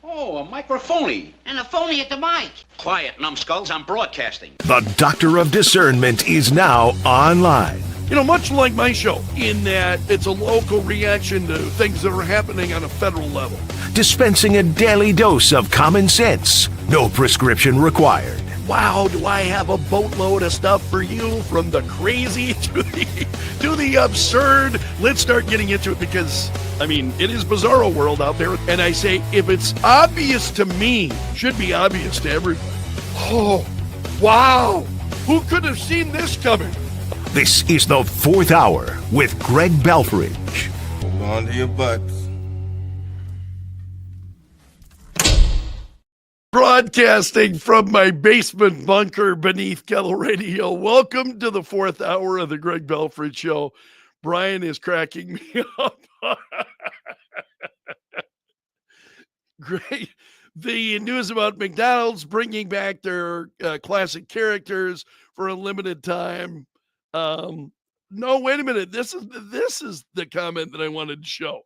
Oh, a microphony. And a phony at the mic. Quiet, numbskulls, I'm broadcasting. The Doctor of Discernment is now online. You know, much like my show, in that it's a local reaction to things that are happening on a federal level. Dispensing a daily dose of common sense. No prescription required. Wow, do I have a boatload of stuff for you, from the crazy to the absurd. Let's start getting into it because, I mean, it is bizarro world out there. And I say, if it's obvious to me, should be obvious to everyone. Oh, wow. Who could have seen this coming? This is the Fourth Hour with Greg Belfrage. Hold on to your butts. Broadcasting from my basement bunker beneath Kettle Radio. Welcome to the Fourth Hour of the Greg Belfrage Show. Brian is cracking me up. Great. The news about McDonald's bringing back their classic characters for a limited time. No, wait a minute. This is the comment that I wanted to show.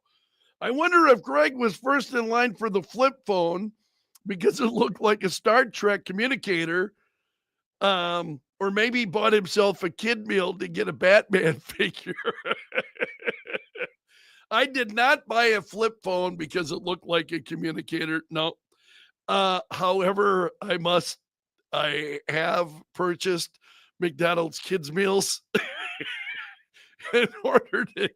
I wonder if Greg was first in line for the flip phone because it looked like a Star Trek communicator, or maybe bought himself a kid meal to get a Batman figure. I did not buy a flip phone because it looked like a communicator. No. However, I have purchased McDonald's kids meals in order to,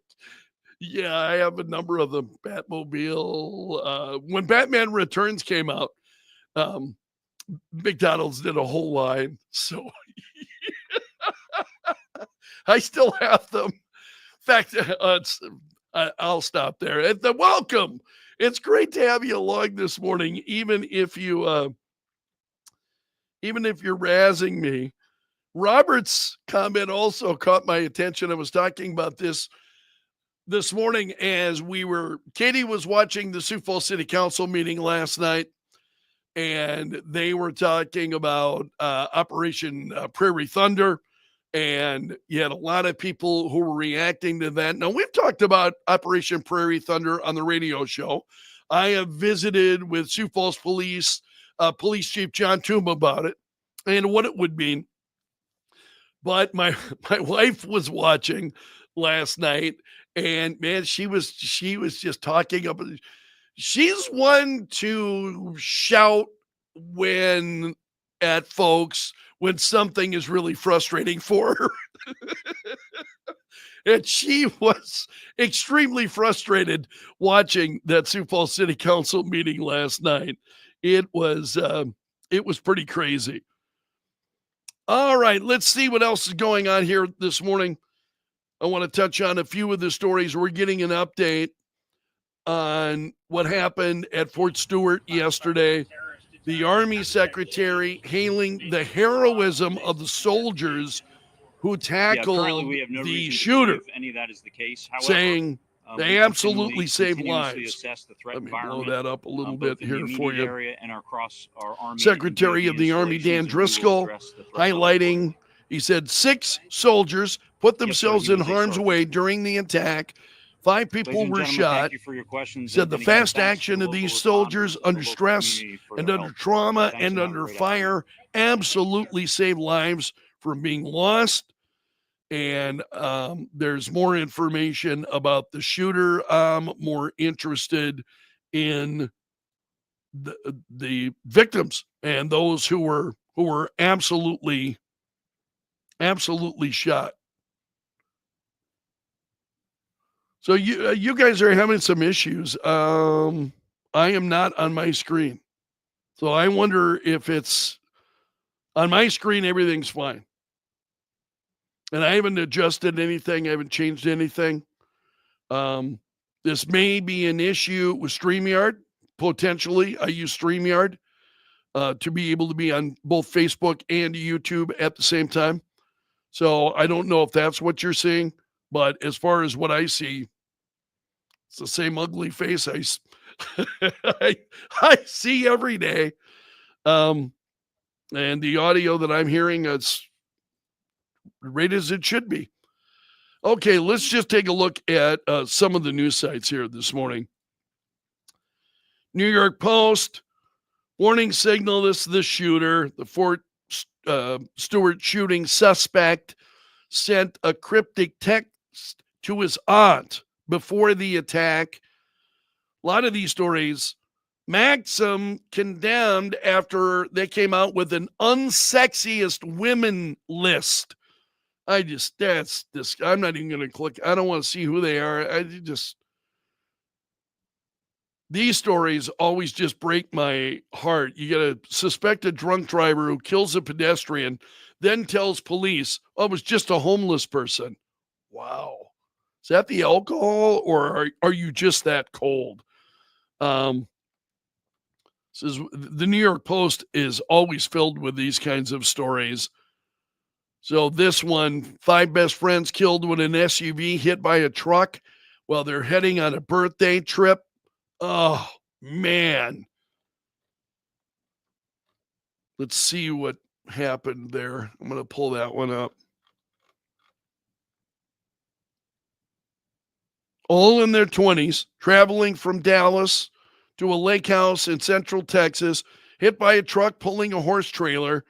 yeah, I have a number of them. Batmobile. When Batman Returns came out, McDonald's did a whole line. So I still have them. In fact, I'll stop there. Welcome. It's great to have you along this morning, even if you're razzing me. Robert's comment also caught my attention. I was talking about this morning as Katie was watching the Sioux Falls City Council meeting last night, and they were talking about Operation Prairie Thunder, and you had a lot of people who were reacting to that. Now, we've talked about Operation Prairie Thunder on the radio show. I have visited with Sioux Falls Police Chief John Toom about it and what it would mean. But my wife was watching last night, and man, she was just talking up. She's one to shout at folks when something is really frustrating for her. And she was extremely frustrated watching that Sioux Falls City Council meeting last night. It was pretty crazy. All right, let's see what else is going on here this morning. I want to touch on a few of the stories. We're getting an update on what happened at Fort Stewart yesterday. The Army Secretary hailing the heroism of the soldiers who tackled the shooter, any of that is the case. However, saying they absolutely saved lives. Let me blow that up a little bit here for you. And across our Army Secretary of the Army Dan Driscoll highlighting, he said 6 soldiers put themselves in harm's way during the attack. 5 people were shot. Said the fast action of these soldiers under stress and under trauma and under fire absolutely saved lives from being lost. And there's more information about the shooter. I'm more interested in the victims and those who were absolutely shot. So you guys are having some issues. I am not on my screen. So I wonder if it's on my screen, everything's fine. And I haven't adjusted anything. I haven't changed anything. This may be an issue with StreamYard. Potentially, I use StreamYard to be able to be on both Facebook and YouTube at the same time. So I don't know if that's what you're seeing. But as far as what I see, it's the same ugly face I see every day. And the audio that I'm hearing, it's right as it should be. Okay, let's just take a look at some of the news sites here this morning. New York Post, warning signal, this is the shooter. The Fort Stewart shooting suspect sent a cryptic text to his aunt before the attack. A lot of these stories, Maxim condemned after they came out with an unsexiest women list. That's this. I'm not even going to click. I don't want to see who they are. These stories always just break my heart. You get a suspected drunk driver who kills a pedestrian, then tells police, oh, it was just a homeless person. Wow. Is that the alcohol, or are you just that cold? Says the New York Post is always filled with these kinds of stories. So this one, 5 best friends killed when an SUV hit by a truck while they're heading on a birthday trip. Oh, man. Let's see what happened there. I'm going to pull that one up. All in their 20s, traveling from Dallas to a lake house in central Texas, hit by a truck pulling a horse trailer.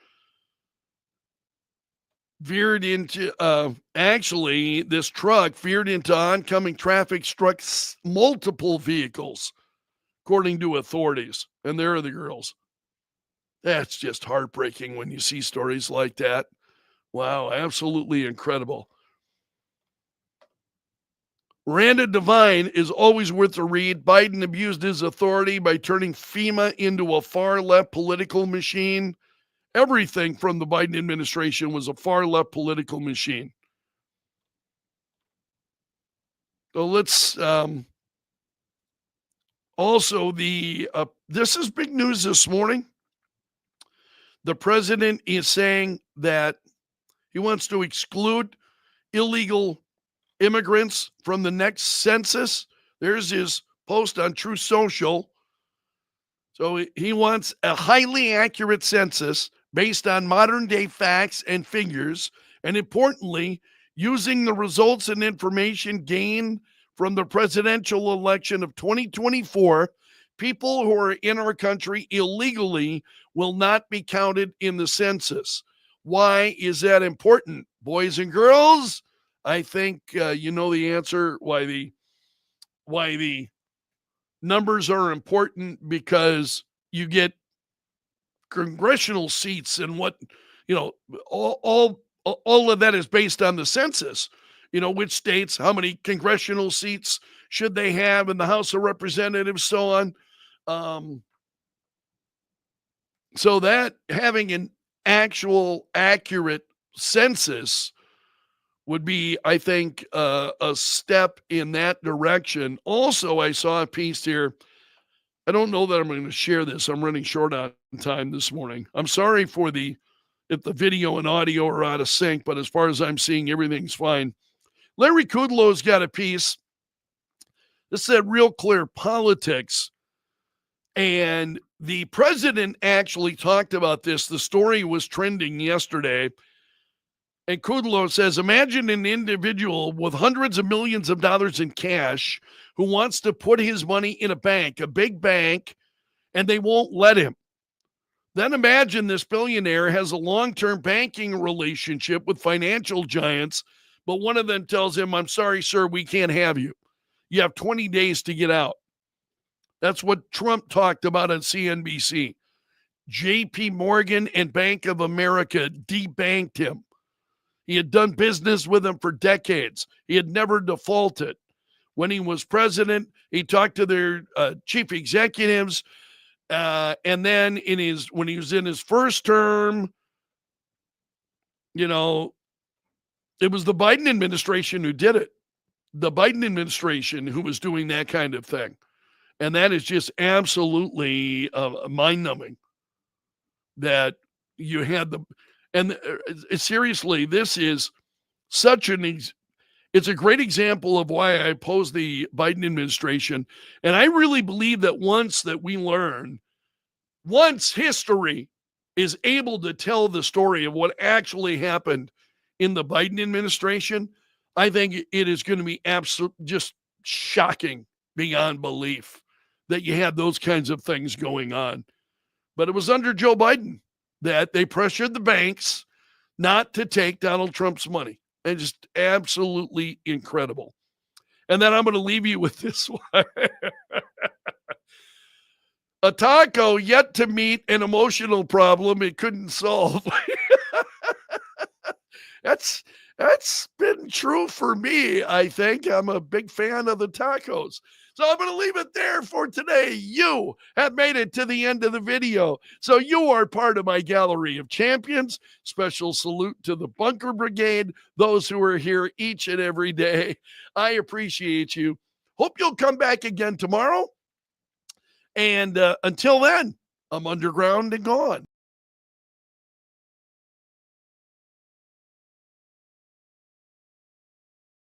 Veered into, this truck veered into oncoming traffic, struck multiple vehicles, according to authorities. And there are the girls. That's just heartbreaking when you see stories like that. Wow, absolutely incredible. Miranda Devine is always worth a read. Biden abused his authority by turning FEMA into a far-left political machine. Everything from the Biden administration was a far-left political machine. So let's also this is big news this morning. The president is saying that he wants to exclude illegal immigrants from the next census. There's his post on Truth Social. So he wants a highly accurate census based on modern day facts and figures, and importantly, using the results and information gained from the presidential election of 2024. People who are in our country illegally will not be counted in the census. Why is that important? Boys and girls, I think you know the answer why the numbers are important, because you get congressional seats, and what, all of that is based on the census. Which states, how many congressional seats should they have in the House of Representatives, so on. So that having an actual accurate census would be, I think, a step in that direction. Also, I saw a piece here. I don't know that I'm going to share this. I'm running short on time this morning. I'm sorry if the video and audio are out of sync, but as far as I'm seeing, everything's fine. Larry Kudlow's got a piece. This said Real Clear Politics. And the president actually talked about this. The story was trending yesterday. And Kudlow says, imagine an individual with hundreds of millions of dollars in cash who wants to put his money in a bank, a big bank, and they won't let him. Then imagine this billionaire has a long-term banking relationship with financial giants, but one of them tells him, I'm sorry, sir, we can't have you. You have 20 days to get out. That's what Trump talked about on CNBC. JP Morgan and Bank of America debanked him. He had done business with them for decades. He had never defaulted. When he was president, he talked to their chief executives. And then when he was in his first term, it was the Biden administration who did it. The Biden administration who was doing that kind of thing. And that is just absolutely mind-numbing that you had seriously, this is such it's a great example of why I oppose the Biden administration. And I really believe that once history is able to tell the story of what actually happened in the Biden administration, I think it is going to be absolute, just shocking beyond belief. that you had those kinds of things going on. But it was under Joe Biden that they pressured the banks not to take Donald Trump's money. And just absolutely incredible. And then I'm going to leave you with this one. A taco yet to meet an emotional problem it couldn't solve. That's been true for me, I think. I'm a big fan of the tacos. So I'm going to leave it there for today. You have made it to the end of the video. So you are part of my gallery of champions. Special salute to the Bunker Brigade, those who are here each and every day. I appreciate you. Hope you'll come back again tomorrow. And until then, I'm underground and gone.